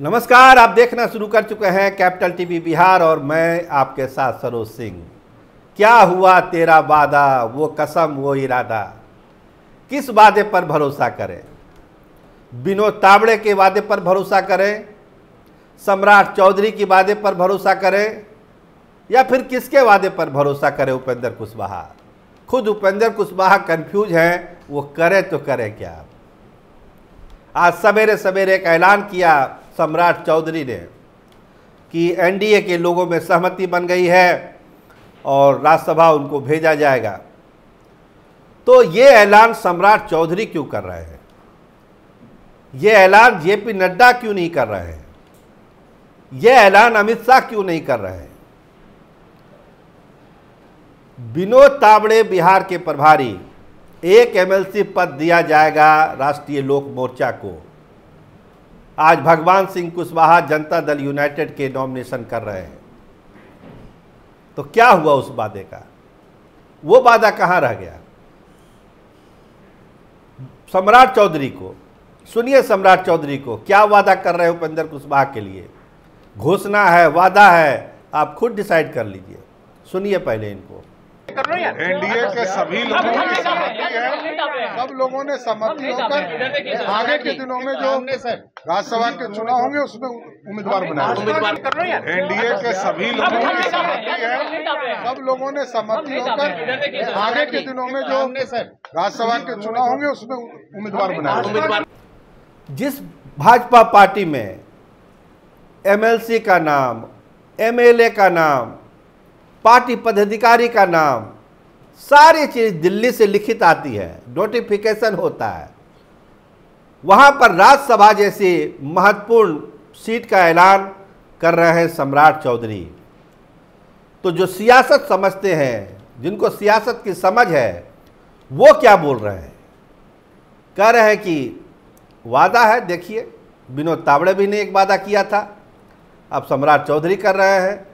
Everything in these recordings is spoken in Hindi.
नमस्कार, आप देखना शुरू कर चुके हैं कैपिटल टीवी बिहार और मैं आपके साथ सरोज सिंह। क्या हुआ तेरा वादा, वो कसम वो इरादा, किस वादे पर भरोसा करें? विनोद तावड़े के वादे पर भरोसा करें, सम्राट चौधरी के वादे पर भरोसा करें, या फिर किसके वादे पर भरोसा करें? उपेंद्र कुशवाहा। खुद उपेंद्र कुशवाहा कंफ्यूज हैं, वो करे तो करे क्या। आज सवेरे सवेरे एक ऐलान किया सम्राट चौधरी ने कि एनडीए के लोगों में सहमति बन गई है और राज्यसभा उनको भेजा जाएगा। तो ये ऐलान सम्राट चौधरी क्यों कर रहे हैं? ये ऐलान जेपी नड्डा क्यों नहीं कर रहे हैं? ये ऐलान अमित शाह क्यों नहीं कर रहे हैं? विनोद तावड़े बिहार के प्रभारी, एक एमएलसी पद दिया जाएगा राष्ट्रीय लोक मोर्चा को। आज भगवान सिंह कुशवाहा जनता दल यूनाइटेड के नॉमिनेशन कर रहे हैं। तो क्या हुआ उस वादे का? वो वादा कहां रह गया? सम्राट चौधरी को सुनिए, सम्राट चौधरी को क्या वादा कर रहे हैं उपेंद्र कुशवाहा के लिए? घोषणा है, वादा है, आप खुद डिसाइड कर लीजिए। सुनिए पहले इनको। एनडीए के सभी लोगों की सहमति है, सब लोगों ने सहमति होकर आगे के दिनों में जो राज्यसभा के चुनाव होंगे उसमें उम्मीदवार बनाए। एनडीए के सभी लोगों की सहमति है, सब लोगों ने सहमति होकर आगे के दिनों में जो राज्यसभा के चुनाव होंगे उसमें उम्मीदवार बनाए। जिस भाजपा पार्टी में एमएलसी का नाम, एमएलए का नाम, पार्टी पदाधिकारी का नाम, सारी चीज दिल्ली से लिखित आती है, नोटिफिकेशन होता है, वहां पर राज्यसभा जैसी महत्वपूर्ण सीट का ऐलान कर रहे हैं सम्राट चौधरी। तो जो सियासत समझते हैं, जिनको सियासत की समझ है, वो क्या बोल रहे हैं? कह रहे हैं कि वादा है। देखिए, विनोद तावड़े भी ने एक वादा किया था, अब सम्राट चौधरी कर रहे हैं।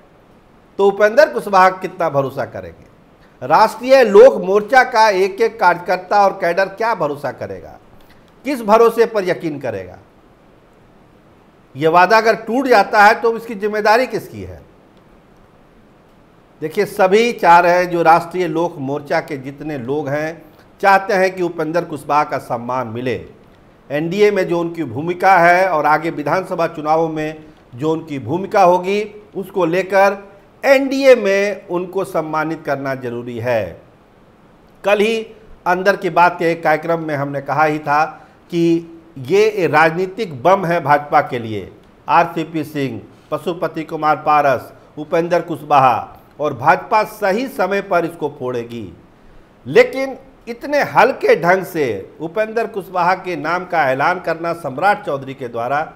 तो उपेंद्र कुशवाहा कितना भरोसा करेंगे? राष्ट्रीय लोक मोर्चा का एक एक कार्यकर्ता और कैडर क्या भरोसा करेगा? किस भरोसे पर यकीन करेगा? यह वादा अगर टूट जाता है तो इसकी जिम्मेदारी किसकी है? देखिए, सभी चाह रहे हैं, जो राष्ट्रीय लोक मोर्चा के जितने लोग हैं, चाहते हैं कि उपेंद्र कुशवाहा का सम्मान मिले। एनडीए में जो उनकी भूमिका है और आगे विधानसभा चुनावों में जो उनकी भूमिका होगी, उसको लेकर एनडीए में उनको सम्मानित करना जरूरी है। कल ही अंदर की बात के एक कार्यक्रम में हमने कहा ही था कि ये राजनीतिक बम है भाजपा के लिए। आरसीपी सिंह, पशुपति कुमार पारस, उपेंद्र कुशवाहा, और भाजपा सही समय पर इसको फोड़ेगी। लेकिन इतने हल्के ढंग से उपेंद्र कुशवाहा के नाम का ऐलान करना सम्राट चौधरी के द्वारा,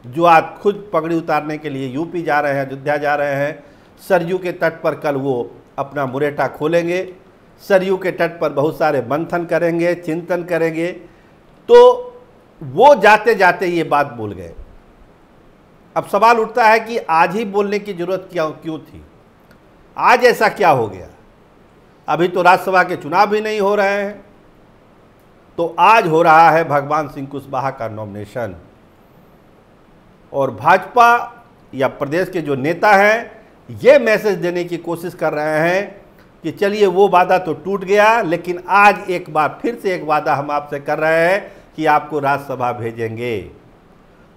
जो आज खुद पगड़ी उतारने के लिए यूपी जा रहे हैं, अयोध्या जा रहे हैं, सरयू के तट पर कल वो अपना मुरेठा खोलेंगे, सरयू के तट पर बहुत सारे मंथन करेंगे, चिंतन करेंगे। तो वो जाते जाते ये बात बोल गए। अब सवाल उठता है कि आज ही बोलने की जरूरत क्यों थी? आज ऐसा क्या हो गया? अभी तो राज्यसभा के चुनाव भी नहीं हो रहे हैं। तो आज हो रहा है भगवान सिंह कुशवाहा का नॉमिनेशन, और भाजपा या प्रदेश के जो नेता हैं ये मैसेज देने की कोशिश कर रहे हैं कि चलिए, वो वादा तो टूट गया, लेकिन आज एक बार फिर से एक वादा हम आपसे कर रहे हैं कि आपको राज्यसभा भेजेंगे।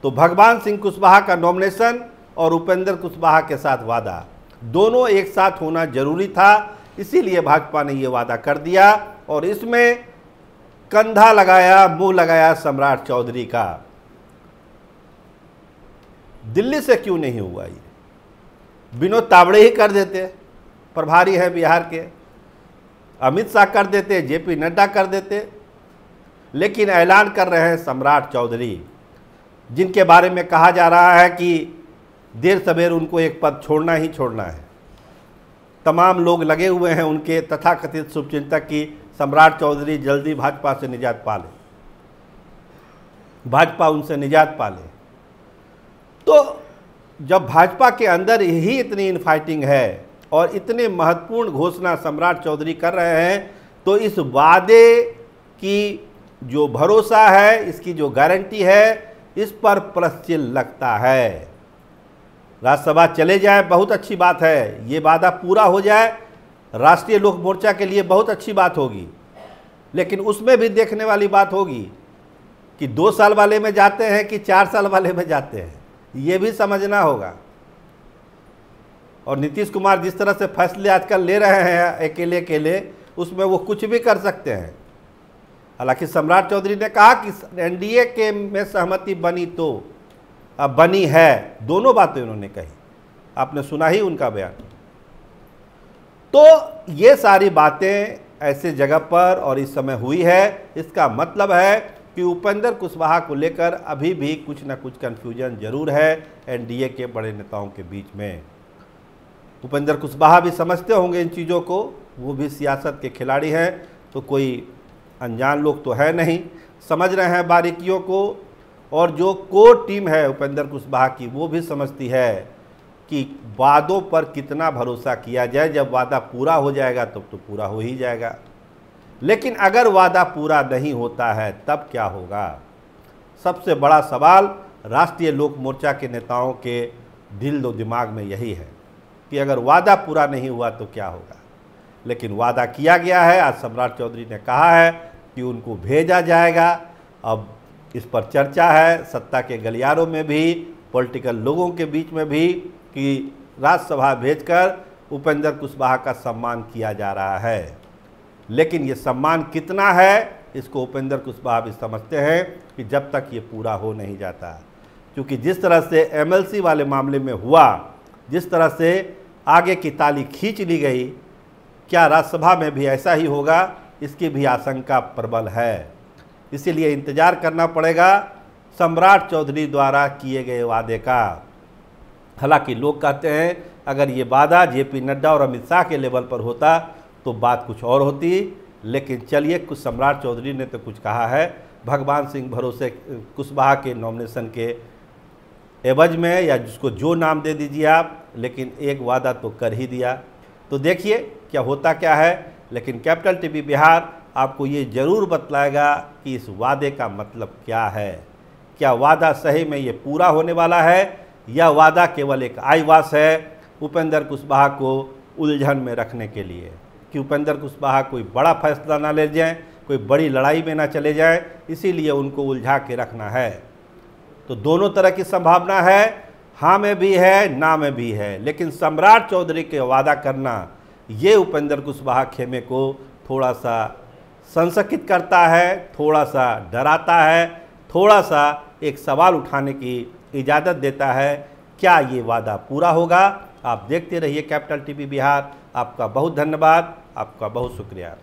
तो भगवान सिंह कुशवाहा का नॉमिनेशन और उपेंद्र कुशवाहा के साथ वादा, दोनों एक साथ होना जरूरी था। इसीलिए भाजपा ने ये वादा कर दिया और इसमें कंधा लगाया, मुंह लगाया सम्राट चौधरी का। दिल्ली से क्यों नहीं हुआ ये? विनोद तावड़े ही कर देते, प्रभारी है बिहार के, अमित शाह कर देते, जेपी नड्डा कर देते, लेकिन ऐलान कर रहे हैं सम्राट चौधरी, जिनके बारे में कहा जा रहा है कि देर सवेर उनको एक पद छोड़ना ही छोड़ना है। तमाम लोग लगे हुए हैं उनके तथाकथित शुभचिंतक की सम्राट चौधरी जल्दी भाजपा से निजात पा ले, भाजपा उनसे निजात पा ले। तो जब भाजपा के अंदर ही इतनी इनफाइटिंग है और इतने महत्वपूर्ण घोषणा सम्राट चौधरी कर रहे हैं, तो इस वादे की जो भरोसा है, इसकी जो गारंटी है, इस पर प्रश्न लगता है। राज्यसभा चले जाए बहुत अच्छी बात है, ये वादा पूरा हो जाए राष्ट्रीय लोक मोर्चा के लिए बहुत अच्छी बात होगी, लेकिन उसमें भी देखने वाली बात होगी कि 2 साल वाले में जाते हैं कि 4 साल वाले में जाते हैं, ये भी समझना होगा। और नीतीश कुमार जिस तरह से फैसले आजकल ले रहे हैं अकेले अकेले, उसमें वो कुछ भी कर सकते हैं। हालांकि सम्राट चौधरी ने कहा कि एनडीए के में सहमति बनी तो अब बनी है, दोनों बातें उन्होंने कही, आपने सुना ही उनका बयान। तो ये सारी बातें ऐसे जगह पर और इस समय हुई है, इसका मतलब है कि उपेंद्र कुशवाहा को लेकर अभी भी कुछ ना कुछ कन्फ्यूजन जरूर है एनडीए के बड़े नेताओं के बीच में। उपेंद्र कुशवाहा भी समझते होंगे इन चीज़ों को, वो भी सियासत के खिलाड़ी हैं, तो कोई अनजान लोग तो है नहीं, समझ रहे हैं बारीकियों को। और जो कोर टीम है उपेंद्र कुशवाहा की, वो भी समझती है कि वादों पर कितना भरोसा किया जाए, जब वादा पूरा हो जाएगा तब तो पूरा हो ही जाएगा। लेकिन अगर वादा पूरा नहीं होता है तब क्या होगा? सबसे बड़ा सवाल राष्ट्रीय लोक मोर्चा के नेताओं के दिल दो दिमाग में यही है कि अगर वादा पूरा नहीं हुआ तो क्या होगा। लेकिन वादा किया गया है, आज सम्राट चौधरी ने कहा है कि उनको भेजा जाएगा। अब इस पर चर्चा है सत्ता के गलियारों में भी, पॉलिटिकल लोगों के बीच में भी, कि राज्यसभा भेजकर उपेंद्र कुशवाहा का सम्मान किया जा रहा है। लेकिन ये सम्मान कितना है, इसको उपेंद्र कुशवाहा भी समझते हैं कि जब तक ये पूरा हो नहीं जाता। क्योंकि जिस तरह से एमएलसी वाले मामले में हुआ, जिस तरह से आगे की ताली खींच ली गई, क्या राज्यसभा में भी ऐसा ही होगा, इसकी भी आशंका प्रबल है। इसीलिए इंतजार करना पड़ेगा सम्राट चौधरी द्वारा किए गए वादे का। हालांकि लोग कहते हैं अगर ये वादा जेपी नड्डा और अमित शाह के लेवल पर होता तो बात कुछ और होती, लेकिन चलिए, कुछ सम्राट चौधरी ने तो कुछ कहा है भगवान सिंह भरोसे कुशवाहा के नॉमिनेशन के एवज में, या जिसको जो नाम दे दीजिए आप, लेकिन एक वादा तो कर ही दिया। तो देखिए क्या होता क्या है। लेकिन कैपिटल टीवी बिहार आपको ये ज़रूर बतलाएगा कि इस वादे का मतलब क्या है। क्या वादा सही में ये पूरा होने वाला है, या वादा केवल एक आईवास है उपेंद्र कुशवाहा को उलझन में रखने के लिए, कि उपेंद्र कुशवाहा कोई बड़ा फैसला ना ले जाएं, कोई बड़ी लड़ाई में ना चले जाएं, इसीलिए उनको उलझा के रखना है। तो दोनों तरह की संभावना है, हाँ में भी है, ना में भी है। लेकिन सम्राट चौधरी के वादा करना, ये उपेंद्र कुशवाहा खेमे को थोड़ा सा संशकित करता है, थोड़ा सा डराता है, थोड़ा सा एक सवाल उठाने की इजाज़त देता है। क्या ये वादा पूरा होगा? आप देखते रहिए कैपिटल टीवी बिहार। आपका बहुत धन्यवाद, आपका बहुत शुक्रिया।